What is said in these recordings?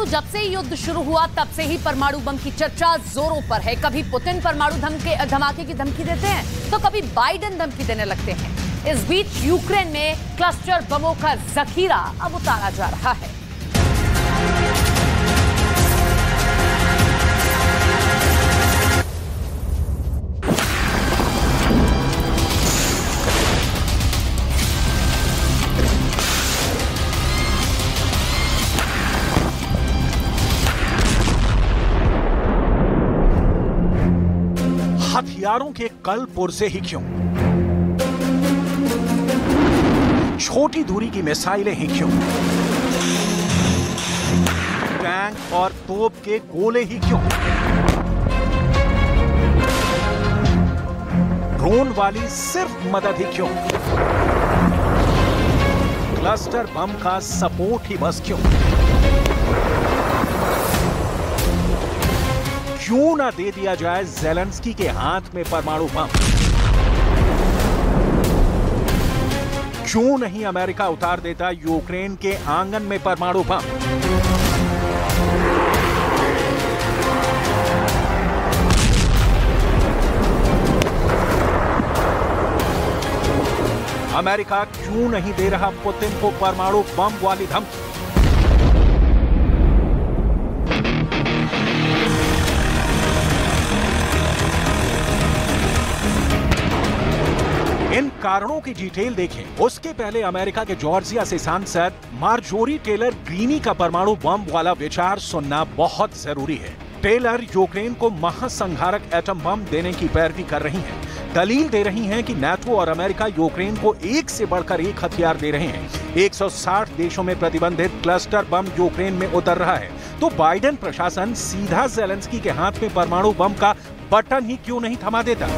तो जब से युद्ध शुरू हुआ तब से ही परमाणु बम की चर्चा जोरों पर है। कभी पुतिन परमाणु धमाके की धमकी देते हैं तो कभी बाइडेन धमकी देने लगते हैं। इस बीच यूक्रेन में क्लस्टर बमों का जखीरा अब उतारा जा रहा है। हथियारों के कल पुर्जे ही क्यों? छोटी दूरी की मिसाइलें ही क्यों? टैंक और तोप के गोले ही क्यों? ड्रोन वाली सिर्फ मदद ही क्यों? क्लस्टर बम का सपोर्ट ही बस क्यों? क्यों ना दे दिया जाए ज़ेलेंस्की के हाथ में परमाणु बम? क्यों नहीं अमेरिका उतार देता यूक्रेन के आंगन में परमाणु बम? अमेरिका क्यों नहीं दे रहा पुतिन को परमाणु बम वाली धमकी? इन कारणों की डिटेल देखें। उसके पहले अमेरिका के जॉर्जिया से सांसद मार्जोरी टेलर ग्रीनी का परमाणु बम वाला विचार सुनना बहुत जरूरी है। टेलर यूक्रेन को महासंहारक एटम बम देने की पैरवी कर रही हैं। दलील दे रही हैं कि नाटो और अमेरिका यूक्रेन को एक से बढ़कर एक हथियार दे रहे हैं। 160 देशों में प्रतिबंधित क्लस्टर बम यूक्रेन में उतर रहा है, तो बाइडेन प्रशासन सीधा ज़ेलेंस्की के हाथ में परमाणु बम का बटन ही क्यों नहीं थमा देता?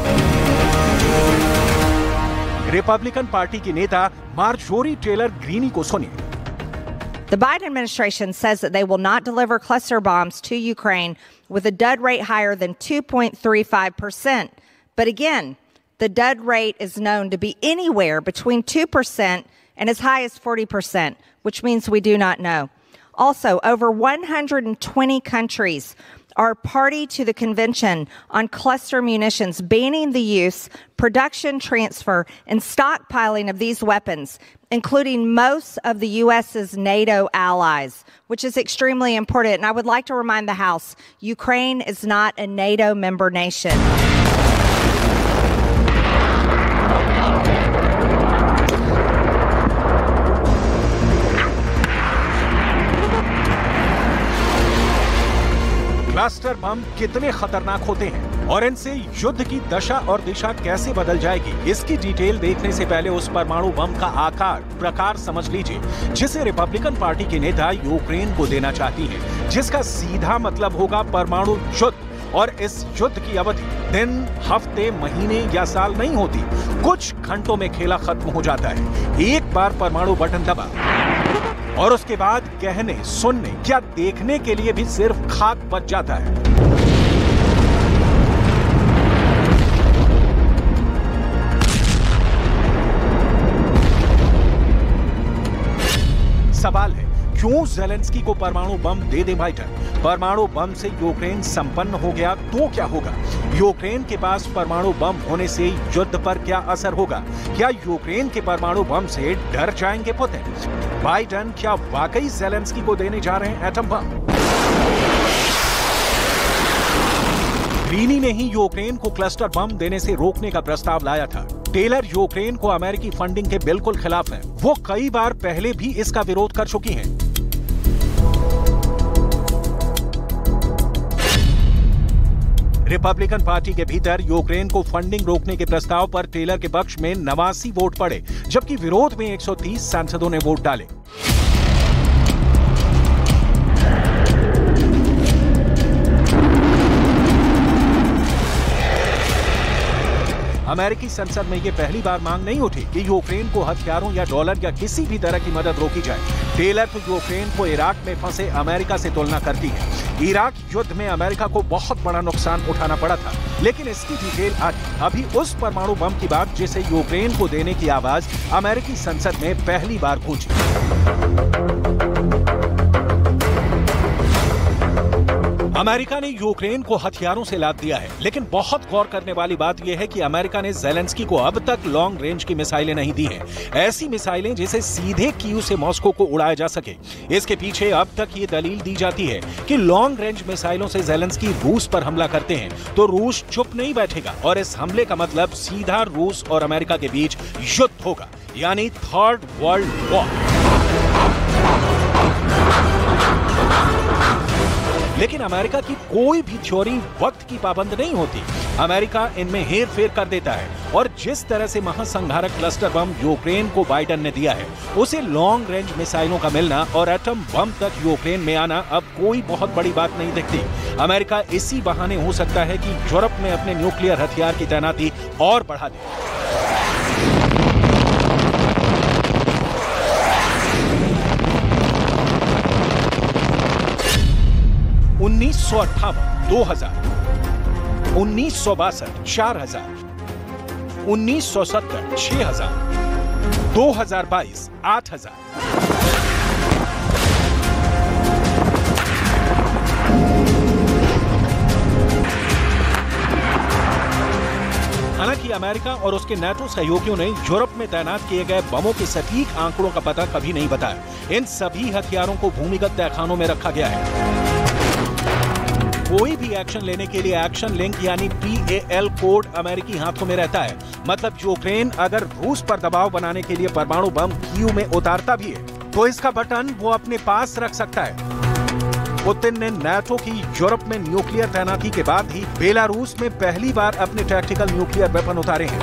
रिपब्लिकन पार्टी की नेता मार्जोरी टेलर ग्रीनी को सुनिए। The Biden administration says that they will not deliver cluster bombs to Ukraine with a dud rate higher than 2.35%. But again, the dud rate is known to be anywhere between 2% and as high as 40%, which means we do not know. Also, over 120 countries are party to the Convention on Cluster Munitions, banning the use, production, transfer, and stockpiling of these weapons, including most of the U.S.'s NATO allies, which is extremely important. And I would like to remind the House, Ukraine is not a NATO member nation. Cluster bomb कितने खतरनाक होते हैं और इनसे युद्ध की दशा और दिशा कैसे बदल जाएगी, इसकी डिटेल देखने से पहले उस परमाणु बम का आकार प्रकार समझ लीजिए, जिसे रिपब्लिकन पार्टी के नेता यूक्रेन को देना चाहती है, जिसका सीधा मतलब होगा परमाणु युद्ध। और इस युद्ध की अवधि दिन, हफ्ते, महीने या साल नहीं होती, कुछ घंटों में खेला खत्म हो जाता है। एक बार परमाणु बटन दबा और उसके बाद कहने, सुनने, क्या देखने के लिए भी सिर्फ खाक बच जाता है। सवाल है, क्यों ज़ेलेंस्की को परमाणु बम दे दे बाइडेन? परमाणु बम से यूक्रेन संपन्न हो गया तो क्या होगा? यूक्रेन के पास परमाणु बम होने से युद्ध पर क्या असर होगा? क्या यूक्रेन के परमाणु बम से डर जाएंगे पुतिन? बाइडेन क्या वाकई ज़ेलेंस्की को देने जा रहे हैं एटम बम? ग्रीनी ने ही यूक्रेन को क्लस्टर बम देने से रोकने का प्रस्ताव लाया था। टेलर यूक्रेन को अमेरिकी फंडिंग के बिल्कुल खिलाफ हैं। वो कई बार पहले भी इसका विरोध कर चुकी हैं। रिपब्लिकन पार्टी के भीतर यूक्रेन को फंडिंग रोकने के प्रस्ताव पर टेलर के पक्ष में 89 वोट पड़े, जबकि विरोध में 130 सांसदों ने वोट डाले। अमेरिकी संसद में यह पहली बार मांग नहीं उठी कि यूक्रेन को हथियारों या डॉलर या किसी भी तरह की मदद रोकी जाए। टेलर तो यूक्रेन को इराक में फंसे अमेरिका से तुलना करती है। इराक युद्ध में अमेरिका को बहुत बड़ा नुकसान उठाना पड़ा था, लेकिन इसकी डिटेल आगे। अभी उस परमाणु बम की बात जिसे यूक्रेन को देने की आवाज अमेरिकी संसद में पहली बार गूंजी। अमेरिका ने यूक्रेन को हथियारों से लाद दिया है, लेकिन बहुत गौर करने वाली बात यह है कि अमेरिका ने ज़ेलेंस्की को अब तक लॉन्ग रेंज की मिसाइलें नहीं दी हैं। ऐसी मिसाइलें जिसे सीधे कीव से मॉस्को को उड़ाया जा सके। इसके पीछे अब तक ये दलील दी जाती है कि लॉन्ग रेंज मिसाइलों से ज़ेलेंस्की रूस पर हमला करते हैं तो रूस चुप नहीं बैठेगा और इस हमले का मतलब सीधा रूस और अमेरिका के बीच युद्ध होगा, यानी थर्ड वर्ल्ड वॉर। लेकिन अमेरिका की कोई भी थ्योरी वक्त की पाबंद नहीं होती। अमेरिका इनमें हेर फेर कर देता है और जिस तरह से महासंहारक क्लस्टर बम यूक्रेन को बाइडेन ने दिया है, उसे लॉन्ग रेंज मिसाइलों का मिलना और एटम बम तक यूक्रेन में आना अब कोई बहुत बड़ी बात नहीं दिखती। अमेरिका इसी बहाने हो सकता है कि यूरोप में अपने न्यूक्लियर हथियार की तैनाती और बढ़ा दे। 1958, 2000, 1962, 4000, 1970, 6000, 2022, 8000। हालांकि अमेरिका और उसके नाटो सहयोगियों ने यूरोप में तैनात किए गए बमों के सटीक आंकड़ों का पता कभी नहीं बताया। इन सभी हथियारों को भूमिगत तहखानों में रखा गया है। कोई भी एक्शन लेने के लिए एक्शन लिंक यानी PAL कोड अमेरिकी हाथों में रहता है। मतलब यूक्रेन अगर रूस पर दबाव बनाने के लिए परमाणु बम कीव में उतारता भी है तो इसका बटन वो अपने पास रख सकता है। पुतिन ने नाटो की यूरोप में न्यूक्लियर तैनाती के बाद ही बेलारूस में पहली बार अपने टैक्टिकल न्यूक्लियर वेपन उतारे हैं।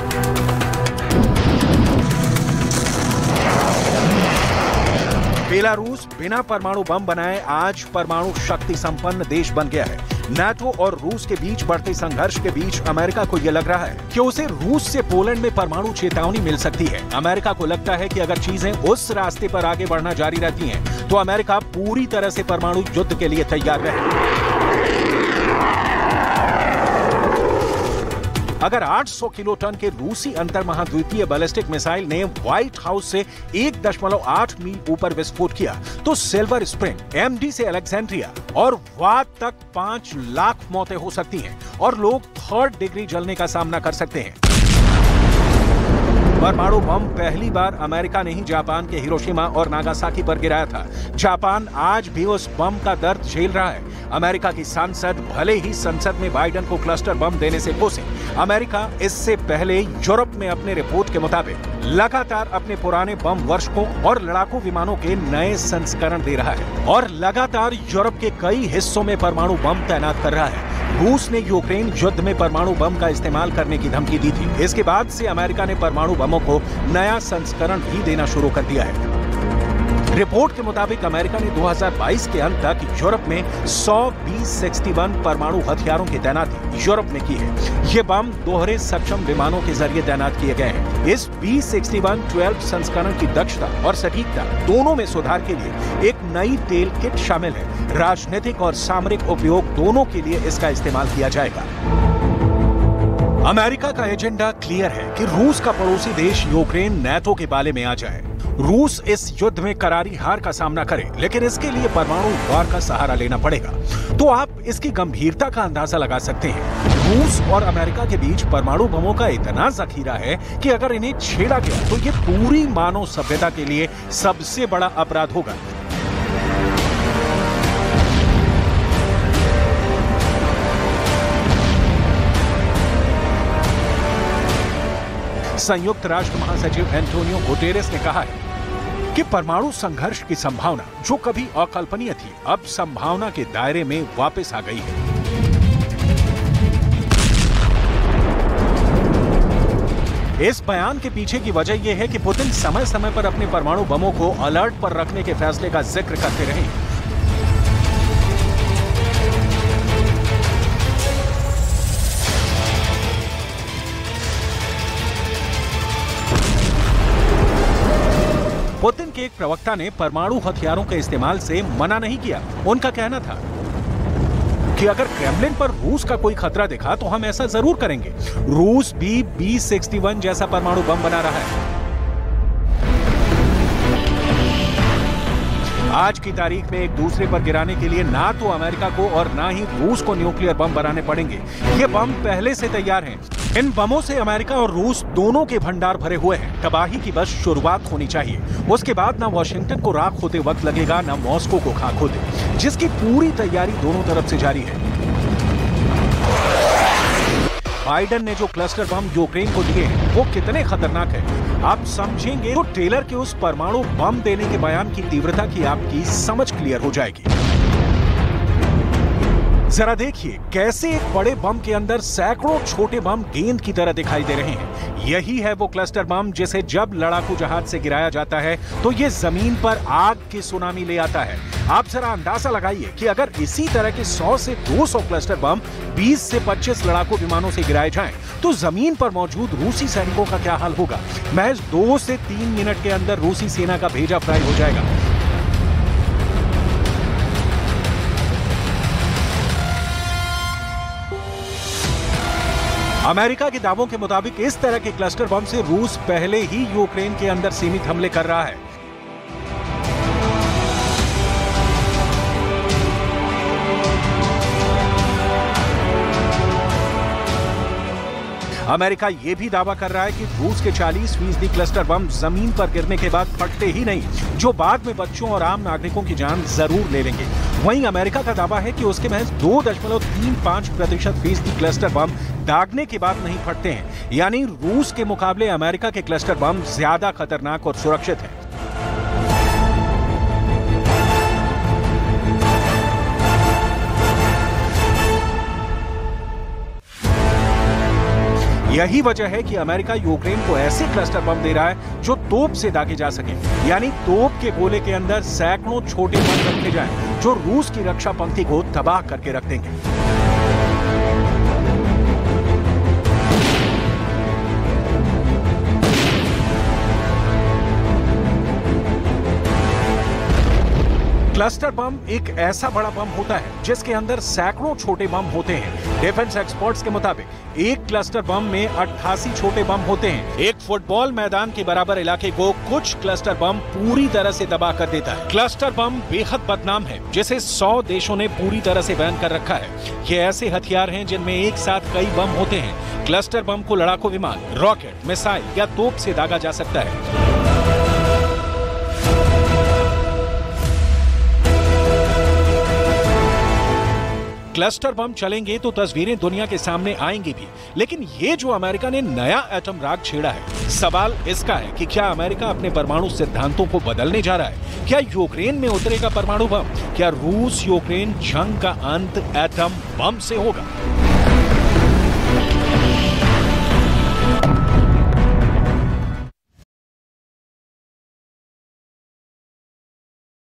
बेलारूस बिना परमाणु बम बनाए आज परमाणु शक्ति संपन्न देश बन गया है। नाटो और रूस के बीच बढ़ते संघर्ष के बीच अमेरिका को यह लग रहा है कि उसे रूस से पोलैंड में परमाणु चेतावनी मिल सकती है। अमेरिका को लगता है कि अगर चीजें उस रास्ते पर आगे बढ़ना जारी रहती हैं, तो अमेरिका पूरी तरह से परमाणु युद्ध के लिए तैयार रहे। अगर 800 किलोटन के रूसी अंतर महाद्वीपीय बैलिस्टिक मिसाइल ने व्हाइट हाउस से 1.8 मील ऊपर विस्फोट किया, तो सिल्वर स्प्रिंग, MD से अलेक्जेंड्रिया और वाद तक 5 लाख मौतें हो सकती हैं और लोग 3rd डिग्री जलने का सामना कर सकते हैं। परमाणु बम पहली बार अमेरिका ने ही जापान के हिरोशिमा और नागासाकी पर गिराया था। जापान आज भी उस बम का दर्द झेल रहा है। अमेरिका की सांसद भले ही संसद में बाइडेन को क्लस्टर बम देने से कोसे, अमेरिका इससे पहले यूरोप में अपने रिपोर्ट के मुताबिक लगातार अपने पुराने बम वर्षकों और लड़ाकू विमानों के नए संस्करण दे रहा है और लगातार यूरोप के कई हिस्सों में परमाणु बम तैनात कर रहा है। रूस ने यूक्रेन युद्ध में परमाणु बम का इस्तेमाल करने की धमकी दी थी। इसके बाद से अमेरिका ने परमाणु बमों को नया संस्करण भी देना शुरू कर दिया है। रिपोर्ट के मुताबिक अमेरिका ने 2022 के अंत तक यूरोप में 100 B-61 परमाणु हथियारों की तैनाती यूरोप में की है। ये बम दोहरे सक्षम विमानों के जरिए तैनात किए गए हैं। इस B-61-12 संस्करण की दक्षता और सटीकता दोनों में सुधार के लिए एक नई टेल किट शामिल है। राजनीतिक और सामरिक उपयोग दोनों के लिए इसका इस्तेमाल किया जाएगा। अमेरिका का एजेंडा क्लियर है कि रूस का पड़ोसी देश यूक्रेन नाटो के बाले में आ जाए। रूस इस युद्ध में करारी हार का सामना करे, लेकिन इसके लिए परमाणु वार का सहारा लेना पड़ेगा। तो आप इसकी गंभीरता का अंदाजा लगा सकते हैं। रूस और अमेरिका के बीच परमाणु बमों का इतना जखीरा है कि अगर इन्हें छेड़ा गया तो ये पूरी मानव सभ्यता के लिए सबसे बड़ा अपराध होगा। संयुक्त राष्ट्र महासचिव एंटोनियो गुटेरेस ने कहा है कि परमाणु संघर्ष की संभावना, जो कभी अकल्पनीय थी, अब संभावना के दायरे में वापस आ गई है। इस बयान के पीछे की वजह यह है कि पुतिन समय समय पर अपने परमाणु बमों को अलर्ट पर रखने के फैसले का जिक्र करते रहे। पुतिन के एक प्रवक्ता ने परमाणु हथियारों के इस्तेमाल से मना नहीं किया। उनका कहना था कि अगर क्रेमलिन पर रूस का कोई खतरा दिखा तो हम ऐसा जरूर करेंगे। रूस भी B-61 जैसा परमाणु बम बना रहा है। आज की तारीख में एक दूसरे पर गिराने के लिए ना तो अमेरिका को और ना ही रूस को न्यूक्लियर बम बनाने पड़ेंगे। ये बम पहले से तैयार हैं। इन बमों से अमेरिका और रूस दोनों के भंडार भरे हुए हैं। तबाही की बस शुरुआत होनी चाहिए। उसके बाद ना वॉशिंगटन को राख होते वक्त लगेगा, ना मॉस्को को खाक होते, जिसकी पूरी तैयारी दोनों तरफ से जारी है। बाइडेन ने जो क्लस्टर बम यूक्रेन को दिए हैं वो कितने खतरनाक है आप समझेंगे तो टेलर के उस परमाणु बम देने के बयान की तीव्रता की आपकी समझ क्लियर हो जाएगी। जरा देखिए कैसे एक बड़े बम के अंदर सैकड़ों छोटे बम गेंद की तरह दिखाई दे रहे हैं। यही है वो क्लस्टर बम जिसे जब लड़ाकू जहाज से गिराया जाता है तो ये जमीन पर आग की सुनामी ले आता है। आप जरा अंदाजा लगाइए कि अगर इसी तरह के 100 से 200 क्लस्टर बम 20 से 25 लड़ाकू विमानों से गिराए जाएं, तो जमीन पर मौजूद रूसी सैनिकों का क्या हाल होगा। महज 2 से 3 मिनट के अंदर रूसी सेना का भेजा फ्राई हो जाएगा। अमेरिका के दावों के मुताबिक इस तरह के क्लस्टर बम से रूस पहले ही यूक्रेन के अंदर सीमित हमले कर रहा है। अमेरिका यह भी दावा कर रहा है कि रूस के 40% क्लस्टर बम जमीन पर गिरने के बाद फटते ही नहीं, जो बाद में बच्चों और आम नागरिकों की जान जरूर ले लेंगे। वहीं अमेरिका का दावा है कि उसके महज 2.35% क्लस्टर बम दागने के बाद नहीं फटते हैं, यानी रूस के मुकाबले अमेरिका के क्लस्टर बम ज्यादा खतरनाक और सुरक्षित हैं। यही वजह है कि अमेरिका यूक्रेन को ऐसे क्लस्टर बम दे रहा है जो तोप से दागे जा सके, यानी तोप के गोले के अंदर सैकड़ों छोटे बम रखे जाएं, जो रूस की रक्षा पंक्ति को तबाह करके रख देंगे। क्लस्टर बम एक ऐसा बड़ा बम होता है जिसके अंदर सैकड़ों छोटे बम होते हैं। डिफेंस एक्सपर्ट्स के मुताबिक एक क्लस्टर बम में 88 छोटे बम होते हैं। एक फुटबॉल मैदान के बराबर इलाके को कुछ क्लस्टर बम पूरी तरह से तबाह कर देता है। क्लस्टर बम बेहद बदनाम है, जिसे 100 देशों ने पूरी तरह से बैन कर रखा है। ये ऐसे हथियार हैं जिनमें एक साथ कई बम होते हैं। क्लस्टर बम को लड़ाकू विमान, रॉकेट, मिसाइल या तोप से दागा जा सकता है। क्लस्टर बम चलेंगे तो तस्वीरें दुनिया के सामने आएंगी भी, लेकिन ये जो अमेरिका ने नया एटम राग छेड़ा है, सवाल इसका है कि क्या अमेरिका अपने परमाणु सिद्धांतों को बदलने जा रहा है? क्या यूक्रेन में उतरेगा परमाणु बम? क्या रूस यूक्रेन जंग का अंत एटम बम से होगा?